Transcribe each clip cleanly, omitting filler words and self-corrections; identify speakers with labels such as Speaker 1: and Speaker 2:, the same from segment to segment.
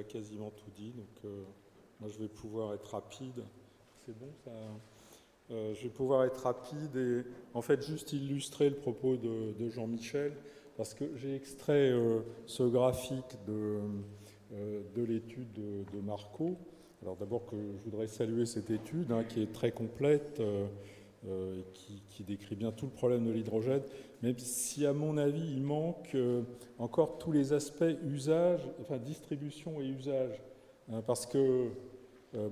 Speaker 1: quasiment tout dit, donc moi je vais pouvoir être rapide. C'est bon ça? Je vais pouvoir être rapide et en fait juste illustrer le propos de Jean-Michel, parce que j'ai extrait ce graphique de l'étude de Marco. Alors d'abord que je voudrais saluer cette étude qui est très complète et qui décrit bien tout le problème de l'hydrogène, même si à mon avis il manque encore tous les aspects usage, enfin distribution et usage, parce que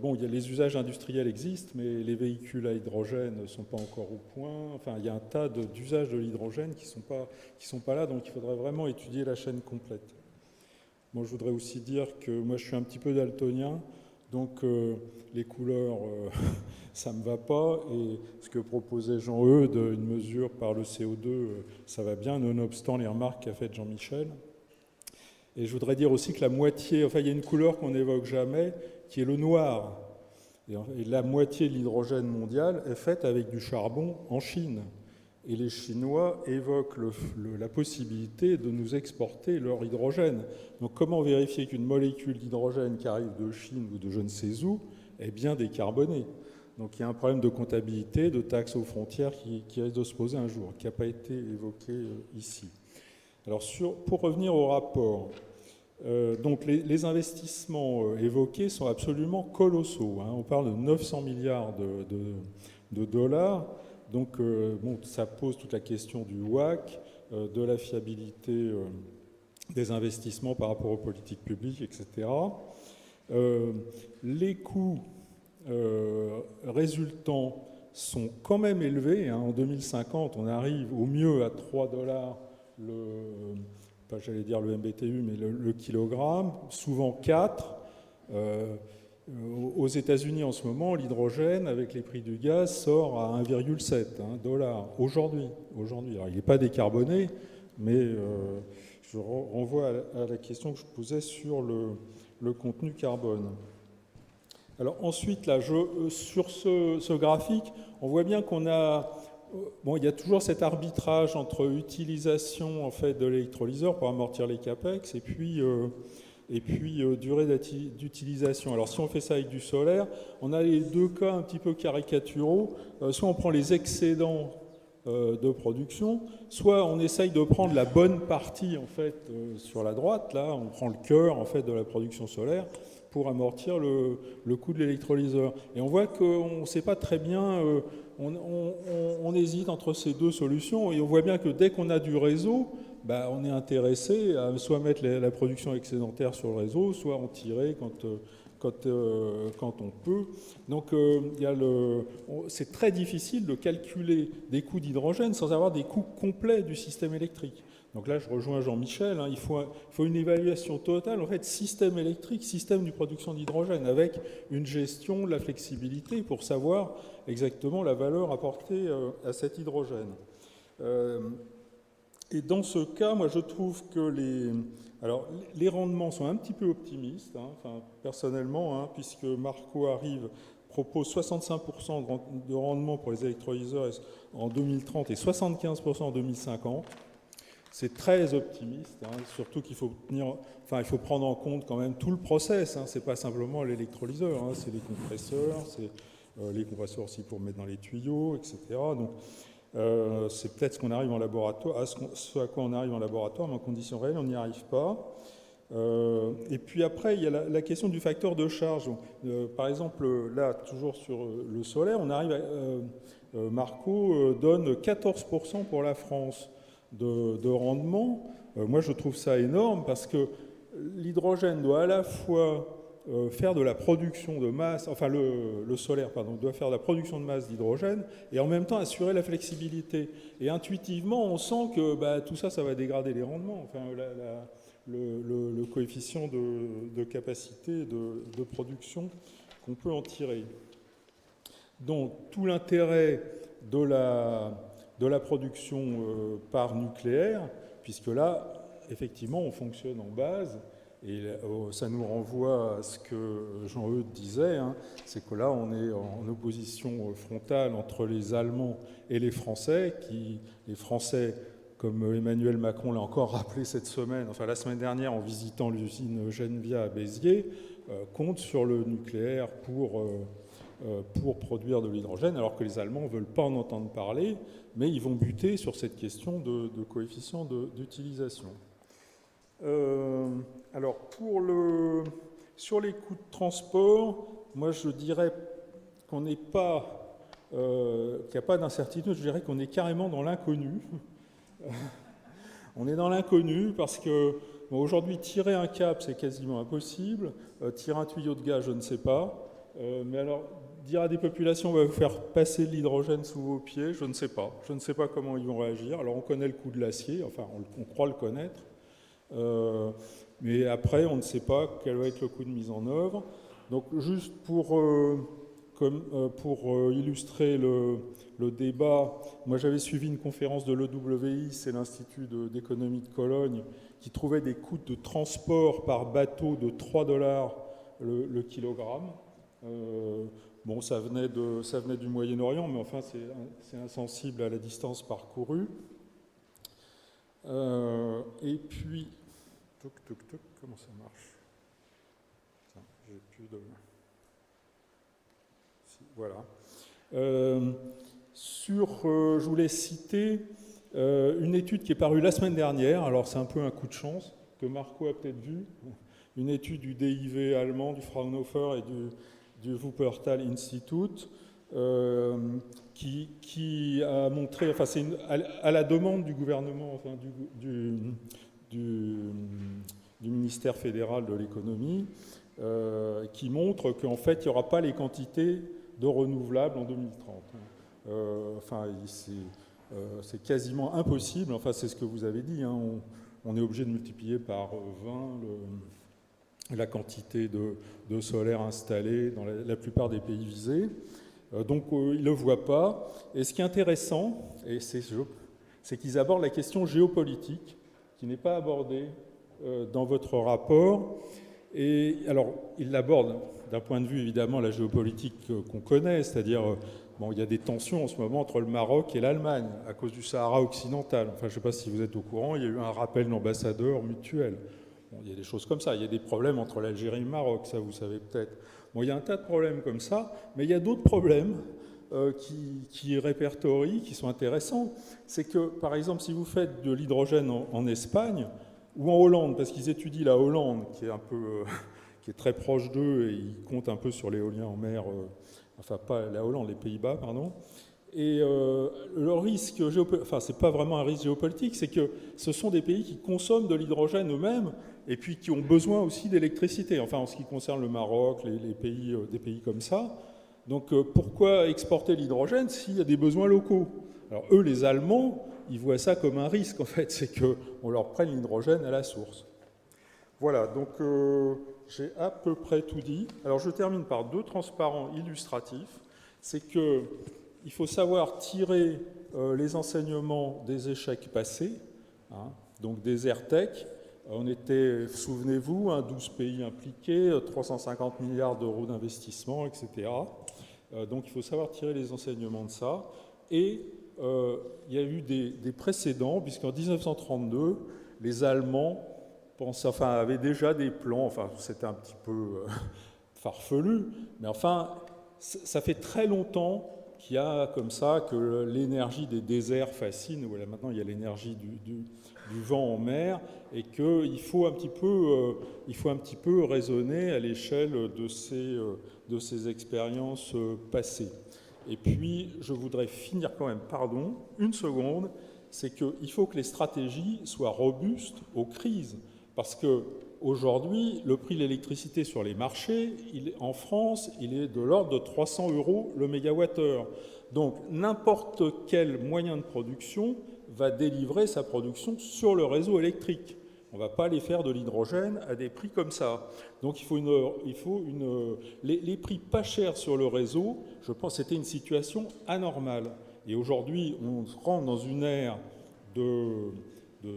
Speaker 1: bon, les usages industriels existent, mais les véhicules à hydrogène ne sont pas encore au point. Enfin, il y a un tas d'usages de l'hydrogène qui sont pas là, donc il faudrait vraiment étudier la chaîne complète. Moi, je voudrais aussi dire que moi, je suis un petit peu daltonien, donc les couleurs, ça ne me va pas, et ce que proposait Jean-Eudes, une mesure par le CO2, ça va bien, nonobstant les remarques qu'a faites Jean-Michel. Et je voudrais dire aussi que la moitié, enfin, il y a une couleur qu'on n'évoque jamais, qui est le noir. Et la moitié de l'hydrogène mondial est faite avec du charbon en Chine. Et les Chinois évoquent la possibilité de nous exporter leur hydrogène. Donc comment vérifier qu'une molécule d'hydrogène qui arrive de Chine ou de je ne sais où est bien décarbonée? Donc il y a un problème de comptabilité, de taxes aux frontières qui risque de se poser un jour, qui n'a pas été évoqué ici. Alors pour revenir au rapport, donc les investissements évoqués sont absolument colossaux. On parle de 900 milliards de dollars. Donc bon, ça pose toute la question du WACC, de la fiabilité des investissements par rapport aux politiques publiques, etc. Les coûts résultants sont quand même élevés. En 2050, on arrive au mieux à 3 dollars pas j'allais dire le MBTU, mais le kilogramme, souvent 4. Aux États-Unis en ce moment, l'hydrogène, avec les prix du gaz, sort à 1,7 dollars aujourd'hui. Alors il n'est pas décarboné, mais je renvoie à la question que je posais sur le contenu carbone. Alors ensuite, là, sur ce graphique, on voit bien qu'on a... Bon, il y a toujours cet arbitrage entre utilisation en fait, de l'électrolyseur pour amortir les capex et puis durée d'utilisation. Alors si on fait ça avec du solaire, on a les deux cas un petit peu caricaturaux. Soit on prend les excédents de production, soit on essaye de prendre la bonne partie en fait, sur la droite, là, on prend le cœur en fait, de la production solaire pour amortir le coût de l'électrolyseur. Et on voit qu'on ne sait pas très bien, on hésite entre ces deux solutions, et on voit bien que dès qu'on a du réseau, on est intéressé à soit mettre la production excédentaire sur le réseau, soit en tirer quand on peut. Donc c'est très difficile de calculer des coûts d'hydrogène sans avoir des coûts complets du système électrique. Donc là, je rejoins Jean-Michel, il faut une évaluation totale, en fait, système électrique, système de production d'hydrogène, avec une gestion de la flexibilité pour savoir exactement la valeur apportée à cet hydrogène. Et dans ce cas, moi, je trouve que les rendements sont un petit peu optimistes, personnellement, puisque Marco propose 65% de rendement pour les électrolyseurs en 2030 et 75% en 2050. C'est très optimiste, surtout qu'il faut il faut prendre en compte quand même tout le process. C'est pas simplement l'électrolyseur, c'est les compresseurs, c'est les compresseurs aussi pour mettre dans les tuyaux, etc. Donc c'est peut-être ce qu'on arrive en laboratoire, ce à quoi on arrive en laboratoire, mais en conditions réelles, on n'y arrive pas. Et puis après, il y a la question du facteur de charge. Par exemple, là, toujours sur le solaire, on arrive Marco donne 14% pour la France de rendement. Moi, je trouve ça énorme parce que l'hydrogène doit à la fois faire de la production de masse, enfin le solaire, pardon, doit faire de la production de masse d'hydrogène et en même temps assurer la flexibilité. Et intuitivement, on sent que tout ça, ça va dégrader les rendements. Enfin, le coefficient de capacité de production qu'on peut en tirer. Donc, tout l'intérêt de la production par nucléaire, puisque là, effectivement, on fonctionne en base, et ça nous renvoie à ce que Jean-Eudes disait, c'est que là, on est en opposition frontale entre les Allemands et les Français, les Français comme Emmanuel Macron l'a encore rappelé cette semaine, enfin la semaine dernière en visitant l'usine Genvia à Béziers, compte sur le nucléaire pour produire de l'hydrogène, alors que les Allemands ne veulent pas en entendre parler, mais ils vont buter sur cette question de coefficient d'utilisation. Alors, sur les coûts de transport, moi je dirais qu'on n'est pas, qu'il n'y a pas d'incertitude, je dirais qu'on est carrément dans l'inconnu. On est dans l'inconnu parce que bon, aujourd'hui, tirer un câble, c'est quasiment impossible. Tirer un tuyau de gaz, je ne sais pas. Mais alors, dire à des populations, on va vous faire passer de l'hydrogène sous vos pieds, je ne sais pas. Je ne sais pas comment ils vont réagir. Alors, on connaît le coût de l'acier, enfin, on croit le connaître. Mais après, on ne sait pas quel va être le coût de mise en œuvre. Donc, juste pour illustrer le débat, moi j'avais suivi une conférence de l'EWI, c'est l'Institut d'économie de Cologne, qui trouvait des coûts de transport par bateau de 3 $ le kilogramme. Bon, ça venait du Moyen-Orient, mais enfin c'est insensible à la distance parcourue. Et puis, comment ça marche? J'ai plus de... Voilà. Je voulais citer une étude qui est parue la semaine dernière, alors c'est un peu un coup de chance, que Marco a peut-être vu, une étude du DIV allemand, du Fraunhofer et du Wuppertal Institute, qui a montré, enfin c'est à la demande du gouvernement, enfin du ministère fédéral de l'économie, qui montre qu'en fait il n'y aura pas les quantités de renouvelables en 2030. Enfin, c'est quasiment impossible, enfin c'est ce que vous avez dit, hein, on est obligé de multiplier par 20 la quantité de solaire installé dans la plupart des pays visés. Donc ils ne le voient pas. Et ce qui est intéressant, c'est qu'ils abordent la question géopolitique, qui n'est pas abordée dans votre rapport. Et alors, ils l'abordent d'un point de vue, évidemment, la géopolitique qu'on connaît, c'est-à-dire, bon, il y a des tensions en ce moment entre le Maroc et l'Allemagne, à cause du Sahara occidental. Enfin, je ne sais pas si vous êtes au courant, il y a eu un rappel d'ambassadeurs mutuel. Bon, il y a des choses comme ça, il y a des problèmes entre l'Algérie et le Maroc, ça vous savez peut-être. Bon, il y a un tas de problèmes comme ça, mais il y a d'autres problèmes qui répertorient, qui sont intéressants. C'est que, par exemple, si vous faites de l'hydrogène en Espagne, ou en Hollande, parce qu'ils étudient la Hollande, qui est un peu, qui est très proche d'eux, et ils comptent un peu sur l'éolien en mer, enfin pas la Hollande, les Pays-Bas, pardon. Et le risque géopolitique, enfin c'est pas vraiment un risque géopolitique, c'est que ce sont des pays qui consomment de l'hydrogène eux-mêmes, et puis qui ont besoin aussi d'électricité. Enfin en ce qui concerne le Maroc, les pays, des pays comme ça. Donc pourquoi exporter l'hydrogène s'il y a des besoins locaux? Alors eux, les Allemands, ils voient ça comme un risque, en fait, c'est qu'on leur prenne l'hydrogène à la source. Voilà, donc j'ai à peu près tout dit. Alors je termine par 2 transparents illustratifs. C'est qu'il faut savoir tirer les enseignements des échecs passés, hein, donc des AirTech. On était, souvenez-vous, 12 pays impliqués, 350 milliards d'euros d'investissement, etc. Donc il faut savoir tirer les enseignements de ça. Et il y a eu des précédents, puisqu'en 1932, les Allemands avaient déjà des plans, enfin c'était un petit peu farfelu, mais enfin ça fait très longtemps qu'il y a comme ça que l'énergie des déserts fascine. Voilà, maintenant il y a l'énergie du vent en mer, et qu'il faut un petit peu raisonner à l'échelle de ces expériences passées. Et puis, je voudrais finir quand même, pardon, une seconde, c'est qu'il faut que les stratégies soient robustes aux crises. Parce qu'aujourd'hui, le prix de l'électricité sur les marchés, en France, il est de l'ordre de 300 € le mégawattheure. Donc, n'importe quel moyen de production va délivrer sa production sur le réseau électrique. On ne va pas aller faire de l'hydrogène à des prix comme ça. Donc les prix pas chers sur le réseau, je pense que c'était une situation anormale. Et aujourd'hui, on rentre dans une ère de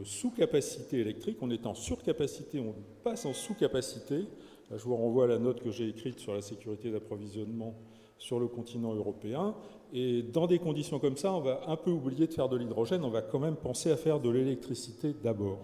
Speaker 1: sous-capacité électrique. On est en surcapacité, on passe en sous-capacité. Là, je vous renvoie à la note que j'ai écrite sur la sécurité d'approvisionnement sur le continent européen. Et dans des conditions comme ça, on va un peu oublier de faire de l'hydrogène, on va quand même penser à faire de l'électricité d'abord.